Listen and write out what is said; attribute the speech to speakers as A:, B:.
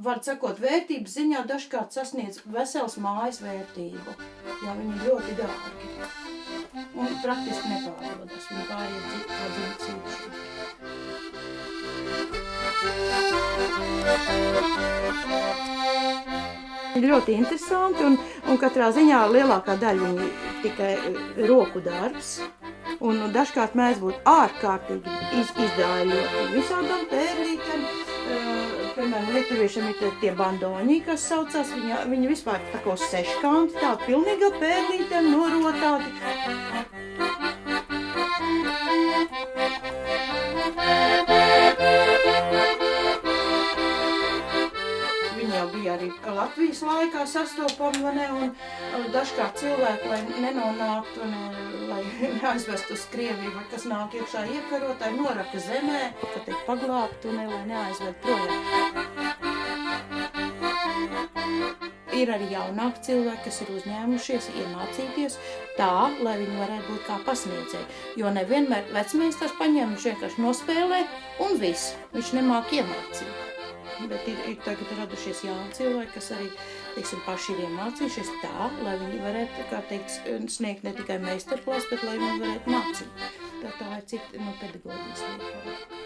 A: var sakot, vērtības ziņā dažkārt sasniedz vesels mājas vērtību, jo viņi ir ļoti dārgi. Un praktiski nepārdodas, viņi pāriet kā dzīves īpašums. Ļoti interesanti un katrā ziņā lielākā daļa viņi tikai roku darbs. Un dažkārt mēdz būt ārkārtīgi izdāļoti visādām pērlītēm. Piemēram, lietuviešiem ir tie bandoņi, kas saucās, viņi vispār tā kā uz seškanti, tā pilnīga pērlītēm norotāti. Viņi jau bija arī Latvijas laikā sastopami, vai ne, un dažkārt cilvēki, lai nenonāktu, lai neaizvestu uz Krieviju, vai kas nāk iekšā iekarotāji, noraka zemē, ka tiek paglābtu, lai neaizved projām. Ir arī jaunāki cilvēki, kas ir uzņēmušies iemācīties tā, lai viņi varētu būt kā pasniedzēji. Jo nevienmēr vecmeistars paņem, viņš vienkārši nospēlē un viss. Viņš nemāk iemācīt. Bet ir tagad radušies jauni cilvēki, kas arī, teiksim, paši ir iemācījušies tā, lai viņi varētu, kā teikt, sniegt ne tikai meistarklases, bet lai viņi varētu mācīt. Tā ir cita pedagoģijas lieta.